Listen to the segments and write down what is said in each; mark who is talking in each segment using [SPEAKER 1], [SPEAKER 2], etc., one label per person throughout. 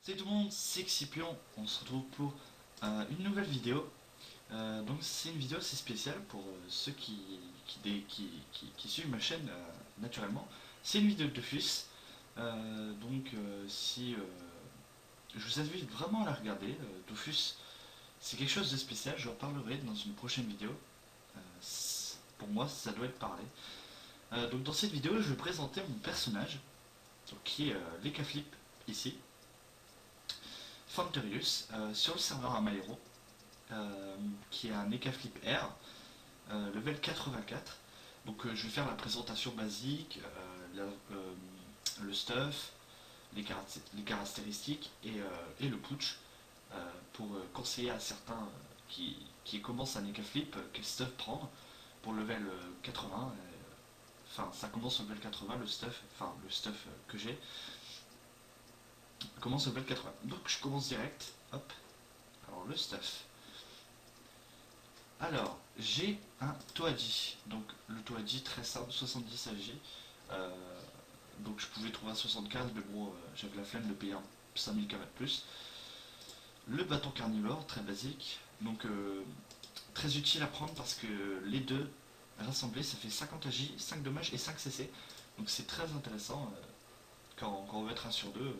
[SPEAKER 1] Salut tout le monde, c'est Xypion, on se retrouve pour une nouvelle vidéo. Donc c'est une vidéo assez spéciale pour ceux qui suivent ma chaîne naturellement. C'est une vidéo de Dofus, si je vous invite vraiment à la regarder. Dofus, c'est quelque chose de spécial, je en parlerai dans une prochaine vidéo. Pour moi ça doit être parlé. Donc dans cette vidéo je vais présenter mon personnage, donc, qui est Lekaflip ici. Fanterius sur le serveur Amaero, qui est un Ekaflip R, level 84. Donc je vais faire la présentation basique, le stuff, les caractéristiques et le putsch pour conseiller à certains qui commencent un Ekaflip quel stuff prendre pour le level 80. Enfin, ça commence au level 80, le stuff que j'ai commence au level 80. Donc je commence direct, hop, alors le stuff. Alors, j'ai un Toadji, donc le Toadji très simple, 70 AG. Euh, donc je pouvais trouver un 75, mais bon, j'avais la flemme de payer un 5000 km plus. Le bâton carnivore, très basique, donc très utile à prendre parce que les deux rassemblés, ça fait 50 AJ, 5 dommages et 5 CC. Donc c'est très intéressant quand on veut être 1 sur 2.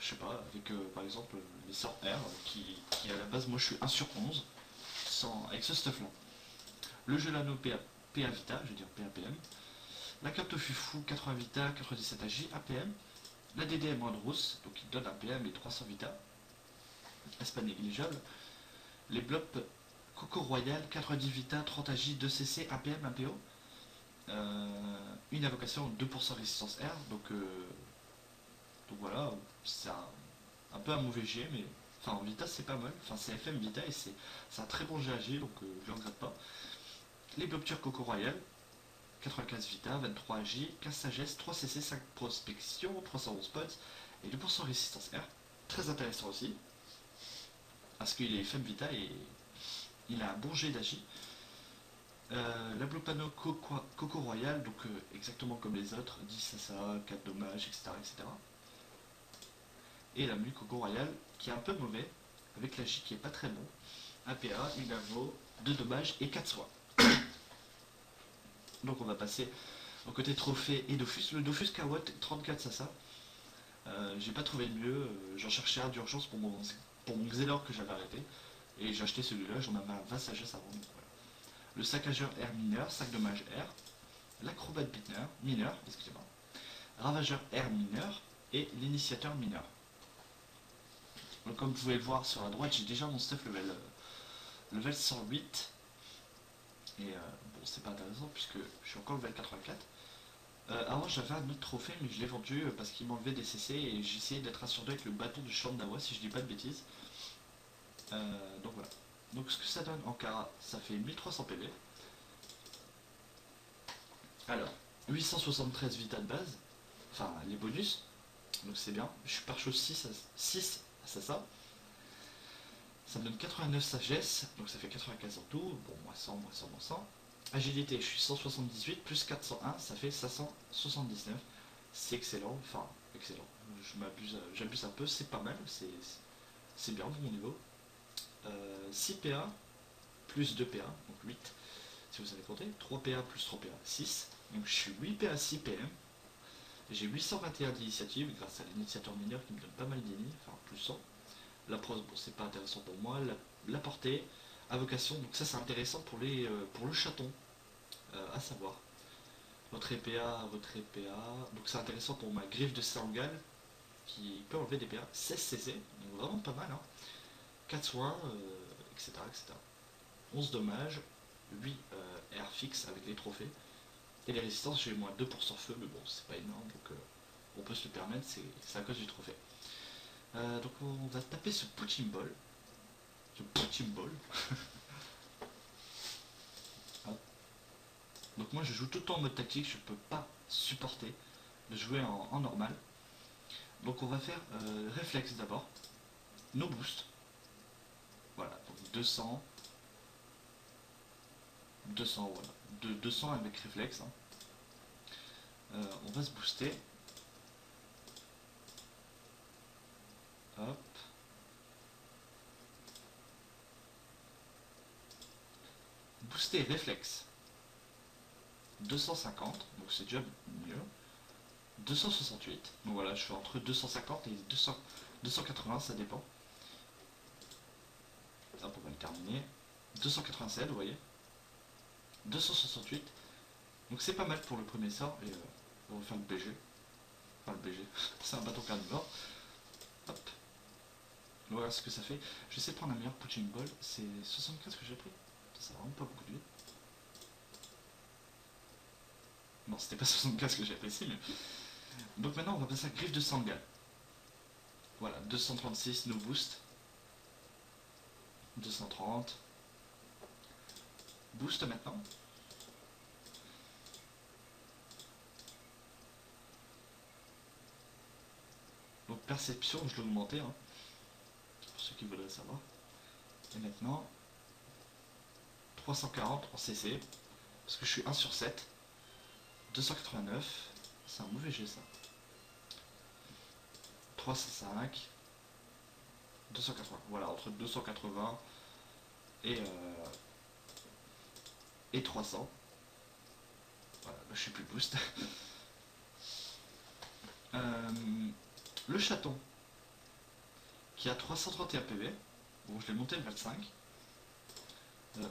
[SPEAKER 1] Je sais pas, avec par exemple les sorts R qui à la base, moi je suis 1 sur 11 avec ce stuff là. Le Gelano PA Vita, je veux dire PAPM. La Capto Fufu 80 Vita, 97 AJ, APM. La DDM Andros, donc il donne un PM et 300 Vita. C'est pas négligeable. Les Blops Coco Royal, 90 Vita, 30 AJ, 2 CC, APM, APO. Une invocation 2% résistance R, donc voilà, c'est un peu un mauvais G, mais enfin en Vita c'est pas mal, enfin c'est FM Vita et c'est un très bon GAG, donc je ne regrette pas. Les Blobtures Coco Royal, 95 Vita, 23 AG, 15 sagesse, 3 CC, 5 prospection, 311 pods et 2% résistance R. Très intéressant aussi, parce qu'il est FM Vita et il a un bon G d'AG. La Blopano Coco Royal, donc exactement comme les autres, 10 SA, 4 dommages, etc. etc. Et la Mue Coco Royal, qui est un peu mauvais, avec la J qui est pas très bon. Un PA, une AVO, 2 dommages et 4 soins. Donc on va passer au côté trophée et Dofus. Le Dofus Kawot 34 Sasa. J'ai pas trouvé de mieux, j'en cherchais un d'urgence pour mon Xelor que j'avais arrêté. Et j'ai acheté celui-là, j'en avais un 20 sagesse avant. Donc voilà. Le saccageur R mineur, 5 dommages R. L'acrobate mineur, excusez-moi. Ravageur R mineur et l'initiateur mineur. Donc, comme vous pouvez le voir sur la droite, j'ai déjà mon stuff level 108. Et bon, c'est pas intéressant puisque je suis encore level 84. Avant, j'avais un autre trophée, mais je l'ai vendu parce qu'il m'enlevait des CC et j'ai essayé d'être 1 sur 2 avec le bâton du Shandawa, si je dis pas de bêtises. Donc voilà. Donc ce que ça donne en Kara, ça fait 1300 PV. Alors, 873 Vita de base, enfin les bonus, donc c'est bien. Je suis par chose 6 à ça. Ça me donne 89 sagesse, donc ça fait 95 en tout. Bon, moins 100, moins 100, moins 100. Agilité, je suis 178, plus 401, ça fait 579. C'est excellent, enfin, excellent. J'abuse un peu, c'est pas mal, c'est bien pour mon niveau. 6 PA, plus 2 PA, donc 8, si vous avez compté. 3 PA plus 3 PA, 6. Donc je suis 8 PA 6 PM. J'ai 821 d'initiative grâce à l'initiateur mineur qui me donne pas mal d'ini, enfin plus 100. La prose, bon, c'est pas intéressant pour moi. La portée, invocation, donc ça c'est intéressant pour le chaton, à savoir. Votre EPA, donc c'est intéressant pour ma griffe de Sangal qui peut enlever des PA. 16 CC, donc vraiment pas mal, hein. 4 soins, etc., etc. 11 dommages, 8 R fixe avec les trophées. Et les résistances, j'ai moins 2% feu, mais bon, c'est pas énorme, donc on peut se le permettre, c'est à cause du trophée. Donc on va taper ce Punching Ball. Ce Punching Ball. Donc moi je joue tout le temps en mode tactique, je peux pas supporter de jouer en normal. Donc on va faire réflexe d'abord. No boost. Voilà, donc 200. 200, voilà. 200 avec réflexe. Hein. On va se booster. boosté réflexe 250, donc c'est déjà mieux. 268, donc voilà, je suis entre 250 et 280, ça dépend. Hop, on va le terminer. 287, vous voyez. 268, donc c'est pas mal pour le premier sort. Et on va faire le BG. Enfin le BG, c'est un bâton carnivore. Hop. Voilà ce que ça fait. Je vais essayer de prendre un meilleur punching ball. C'est 75 que j'ai pris. Ça va vraiment pas beaucoup de vie. Non, c'était pas 75 que j'ai apprécié, mais... Donc maintenant, on va passer à griffe de Sangal. Voilà, 236, no boost. 230. Boost maintenant. Donc perception, je l'ai augmenté, hein, pour ceux qui voudraient savoir. Et maintenant, 340 en CC, parce que je suis 1 sur 7. 289, c'est un mauvais jet ça. 305, 280, voilà, entre 280 et 300. Voilà, là, je suis plus boost. Le chaton, qui a 331 PV, bon je l'ai monté le 25.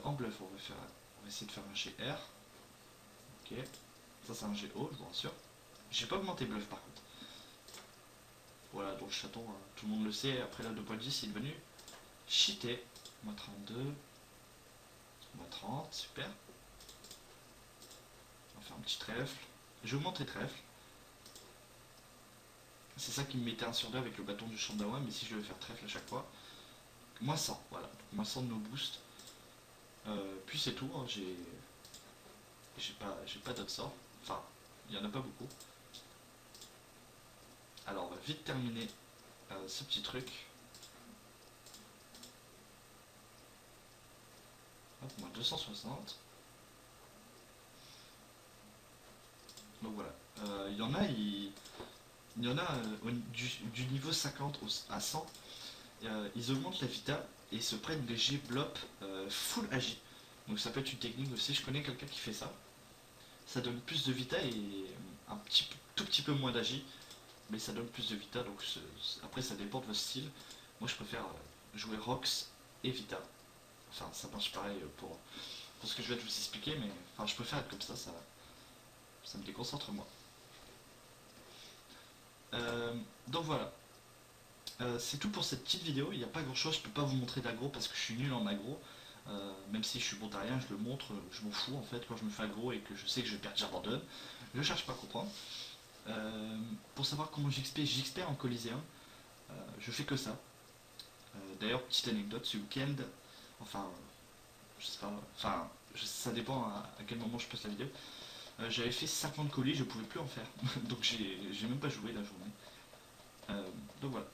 [SPEAKER 1] En bluff, on va essayer de faire un GR. Ok, ça c'est un GO, je vous rassure. J'ai pas augmenté bluff par contre. Voilà, donc le chaton, tout le monde le sait, après la 2.10 il est devenu cheaté. Moins 32, moins 30, super. On va faire un petit trèfle. Je vais augmenter trèfle. C'est ça qui me mettait 1 sur 2 avec le bâton du Shandawa, mais si je vais faire trèfle à chaque fois. Moins 100, voilà. Moins 100 de nos boosts. Puis c'est tout, hein. J'ai pas d'autres sorts. Enfin, il n'y en a pas beaucoup. Alors on va vite terminer ce petit truc. Hop, moins 260. Donc voilà. Il y en a, du niveau 50 à 100, ils augmentent la vita et se prennent des G-blop full agi. Donc ça peut être une technique aussi, je connais quelqu'un qui fait ça. Ça donne plus de vita et tout petit peu moins d'agi, mais ça donne plus de vita, donc après ça dépend de votre style. Moi je préfère jouer Rox et Vita. Enfin ça marche pareil pour ce que je vais vous expliquer, mais enfin je préfère être comme ça me déconcentre moi. Donc voilà. C'est tout pour cette petite vidéo, il n'y a pas grand chose, je peux pas vous montrer d'aggro parce que je suis nul en aggro. Même si je suis bontarien, je le montre, je m'en fous en fait, quand je me fais aggro et que je sais que je vais perdre, j'abandonne. Je cherche pas à comprendre. Pour savoir comment j'XP en Coliséum, je fais que ça. D'ailleurs, petite anecdote, ce week-end, enfin, je sais pas, enfin, ça dépend à quel moment je poste la vidéo. J'avais fait 50 colis, je pouvais plus en faire, donc j'ai même pas joué la journée. Donc voilà.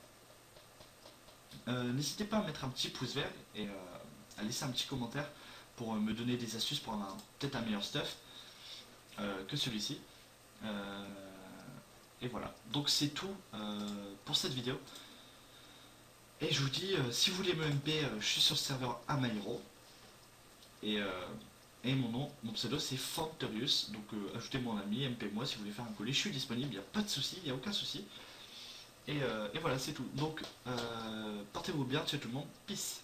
[SPEAKER 1] N'hésitez pas à mettre un petit pouce vert et à laisser un petit commentaire pour me donner des astuces pour avoir peut-être un meilleur stuff que celui-ci. Et voilà, donc c'est tout pour cette vidéo. Et je vous dis, si vous voulez me MP, je suis sur le serveur Amairo. Et mon pseudo c'est Fantorius. Donc ajoutez mon ami, MP moi si vous voulez faire un colis, je suis disponible, il n'y a pas de souci, il n'y a aucun souci. Et voilà, c'est tout. Donc portez-vous bien, ciao tout le monde, peace.